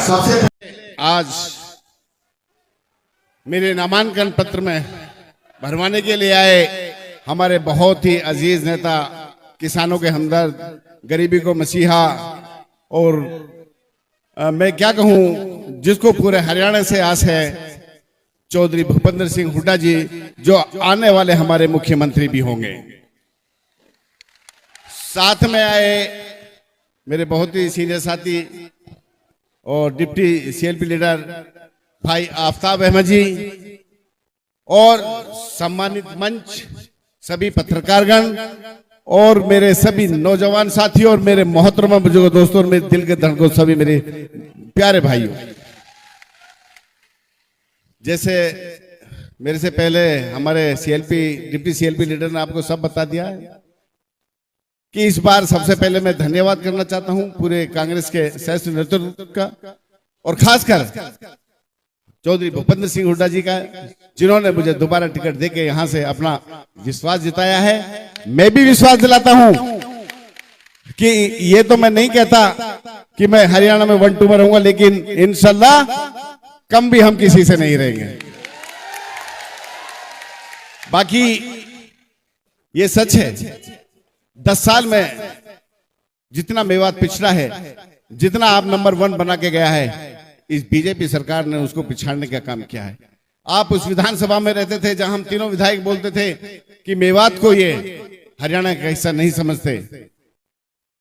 सबसे आज मेरे नामांकन पत्र में भरवाने के लिए आए हमारे बहुत ही अजीज नेता, किसानों के हमदर्द, गरीबी को मसीहा और मैं क्या कहूं, जिसको पूरे हरियाणा से आस है, चौधरी भूपेंद्र सिंह हुड्डा जी, जो आने वाले हमारे मुख्यमंत्री भी होंगे। साथ में आए मेरे बहुत ही सीनियर साथी और डिप्टी सीएलपी लीडर भाई आफ्ताब अहमद जी और सम्मानित मंच, सभी पत्रकारगण और मेरे सभी नौजवान साथी और मेरे मोहतरमा बुजुर्ग दोस्तों और मेरे दिल के धड़कन, सभी मेरे प्यारे भाइयों। जैसे मेरे से पहले हमारे डिप्टी सीएलपी लीडर ने आपको सब बता दिया है कि इस बार सबसे पहले मैं धन्यवाद करना चाहता हूं पूरे कांग्रेस के श्रेष्ठ नेतृत्व का और खासकर चौधरी भूपेंद्र सिंह हुड्डा जी का, जिन्होंने मुझे दोबारा टिकट देके यहां से अपना विश्वास जिताया है। मैं भी विश्वास दिलाता हूं कि ये तो मैं नहीं कहता कि मैं हरियाणा में 1-2 में रहूंगा, लेकिन इंशाल्लाह कम भी हम किसी से नहीं रहेंगे। बाकी ये सच है, 10 साल में जितना मेवात पिछड़ा है, जितना आप नंबर 1 बना के गया है, इस बीजेपी सरकार ने उसको पिछाड़ने का काम किया है। आप उस विधानसभा में रहते थे जहां हम तीनों विधायक बोलते थे कि मेवात को ये हरियाणा का हिस्सा नहीं समझते।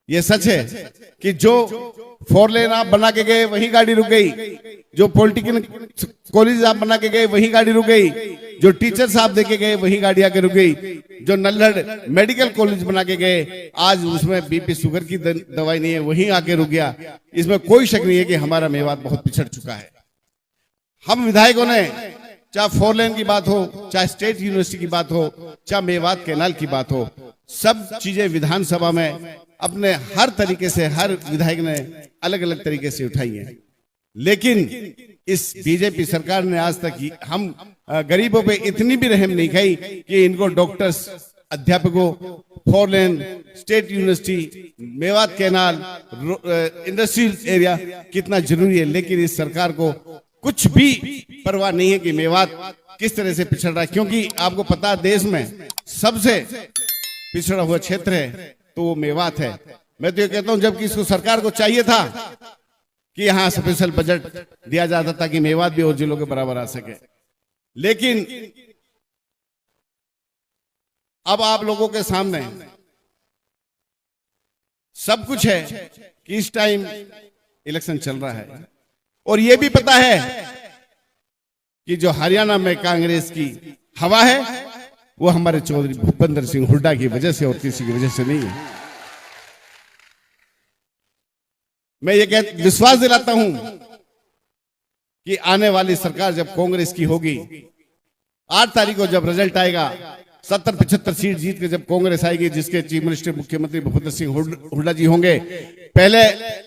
ये सच है कि जो 4 लेन आप बना के गए वहीं गाड़ी रुक गई, जो पॉलिटिकल कॉलेज आप बना के गए वहीं गाड़ी रुक गई, जो टीचर्स आप देके गए वहीं गाड़ी आके रुक गई, जो नल्हड़ मेडिकल कॉलेज बना के गए आज उसमें बीपी शुगर की दवाई नहीं है, वहीं आके रुक गया। इसमें कोई शक नहीं है कि हमारा मेवात बहुत पिछड़ चुका है। हम विधायकों ने, चाहे 4 लेन की बात हो, चाहे स्टेट यूनिवर्सिटी की बात हो, चाहे मेवात कैनाल की बात हो, सब चीजें विधानसभा में अपने हर तरीके से हर विधायक ने अलग अलग तरीके से उठाई है। लेकिन इस बीजेपी सरकार ने आज तक हम गरीबों पे इतनी भी रहम नहीं खाई कि इनको डॉक्टर्स, अध्यापकों, 4 lane, state university, Mewat canal, industrial area कितना जरूरी है, लेकिन इस सरकार को कुछ भी परवाह नहीं है कि मेवात किस तरह से पिछड़ रहा है। क्योंकि आपको पता है देश में सबसे पिछड़ा हुआ क्षेत्र है तो वो मेवात है। मैं तो ये कहता हूं, जबकि इसको सरकार को चाहिए था कि यहां स्पेशल बजट दिया जाता ताकि मेवात भी और जिलों के बराबर आ सके, लेकिन अब आप लोगों के सामने सब कुछ है कि इस टाइम इलेक्शन चल रहा है और यह भी पता है कि जो हरियाणा में कांग्रेस की हवा है वो हमारे चौधरी भूपेंद्र सिंह हुड्डा की वजह से और किसी की वजह से नहीं है। मैं ये विश्वास दिलाता हूं कि आने वाली सरकार जब कांग्रेस की होगी, 8 तारीख को जब रिजल्ट आएगा, 70-75 सीट जीत के जब कांग्रेस आएगी, जिसके चीफ मिनिस्टर मुख्यमंत्री भूपेंद्र सिंह हुड्डा जी होंगे। पहले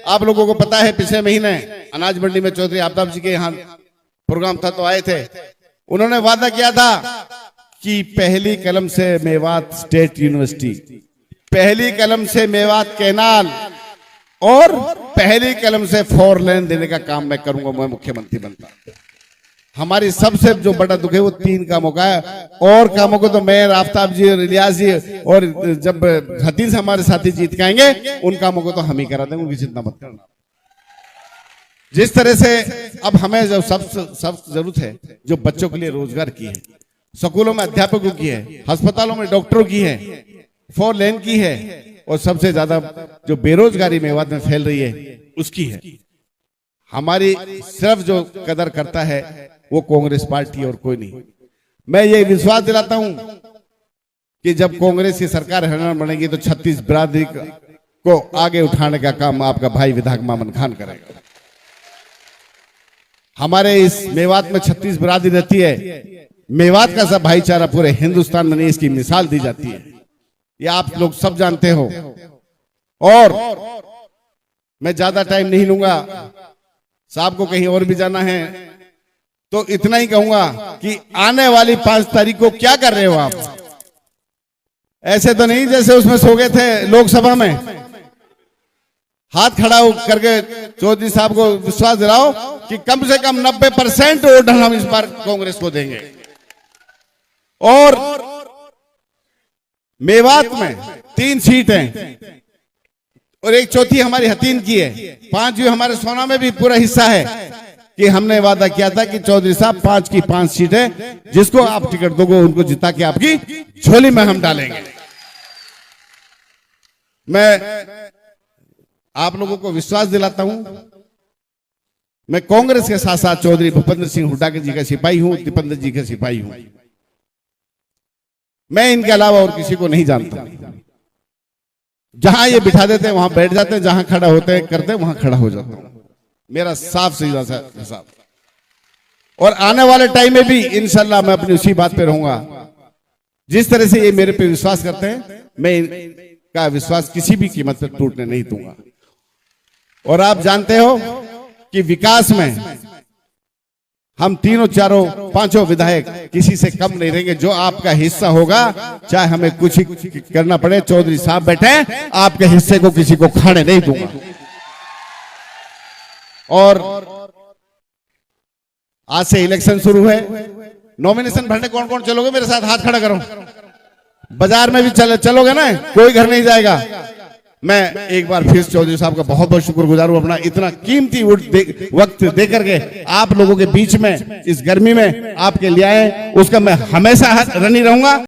आप लोगों को पता है पिछले महीने अनाज मंडी में चौधरी आफ्ताब जी के यहाँ प्रोग्राम था तो आए थे। उन्होंने वादा किया था कि पहली कलम से मेवात स्टेट यूनिवर्सिटी, पहली कलम से मेवात कैनाल और पहली कलम से 4 लेन देने का काम मैं करूंगा, मैं मुख्यमंत्री बनता। हमारी सबसे जो बड़ा दुख है वो 3 कामों का है, और कामों को तो मैं, आफ्ताब जी और इलियास जी और जब हतीन से हमारे साथी जीत के आएंगे उन कामों को तो हम ही करा देंगे, उनकी चिंता मत करना। जिस तरह से अब हमें जो सब जरूरत है, जो बच्चों के लिए रोजगार की है, स्कूलों में अध्यापकों की है, अस्पतालों में डॉक्टरों की है, 4 लेन की है, और सबसे ज्यादा जो बेरोजगारी मेवात में फैल रही है उसकी है। हमारी सिर्फ जो कदर करता है वो कांग्रेस पार्टी और कोई नहीं। मैं ये विश्वास दिलाता हूं कि जब कांग्रेस की सरकार हरियाणा बनेगी तो 36 बिरादरी को आगे उठाने का काम आपका भाई विधायक मामन खान करेगा। हमारे इस मेवात में 36 बिरादरी रहती है। मेवात का सब भाईचारा पूरे हिंदुस्तान में नहीं, इसकी मिसाल दी जाती है, ये आप लोग सब जानते हो। और मैं ज्यादा टाइम नहीं लूंगा, साहब को कहीं और भी जाना है, तो इतना ही कहूंगा कि आने वाली 5 तारीख को क्या कर रहे हो आप? ऐसे तो नहीं जैसे उसमें सो गए थे लोकसभा में। हाथ खड़ा करके चौधरी साहब को विश्वास दिलाओ कि कम से कम 90% वोट हम इस बार कांग्रेस को देंगे। और मेवात में 3 सीट हैं और 1/4 हमारी हतीन की है, 5 जो हमारे सोना में भी पूरा हिस्सा है कि हमने वादा किया था कि चौधरी साहब 5 की 5 सीट है, जिसको आप टिकट दोगे उनको जिता के आपकी झोली में हम डालेंगे। मैं आप लोगों को विश्वास दिलाता हूं, मैं कांग्रेस के साथ साथ चौधरी भूपेंद्र सिंह हुड्डा जी का सिपाही हूं, दीपेंद्र जी का सिपाही हूं। मैं इनके अलावा और किसी को नहीं जानता। जहां ये बिठा देते हैं वहां बैठ जाते हैं, जहां खड़ा होते हैं करते हैं वहां खड़ा हो जाता हूं। मेरा साफ सीधा सा हिसाब। और आने वाले टाइम में भी इंशाल्लाह मैं अपनी उसी बात पे रहूंगा। जिस तरह से ये मेरे पे विश्वास करते हैं, मैं इनका विश्वास किसी भी कीमत पर टूटने नहीं दूंगा। और आप जानते हो कि विकास में हम तीनों चारों पांचों विधायक किसी से कम नहीं रहेंगे। जो आपका हिस्सा होगा, चाहे हमें कुछ ही करना पड़े, चौधरी साहब बैठे, आपके हिस्से को किसी को खाने नहीं दूंगा। और आज से इलेक्शन शुरू है, नॉमिनेशन भरने कौन कौन चलोगे मेरे साथ? हाथ खड़ा करो। बाजार में भी चलोगे ना? कोई घर नहीं जाएगा। मैं एक बार फिर चौधरी साहब का बहुत बहुत शुक्रगुजार हूं, अपना इतना कीमती वक्त दे करके आप लोगों के बीच में इस गर्मी में आपके लिए आए, उसका मैं हमेशा ऋणी रहूंगा।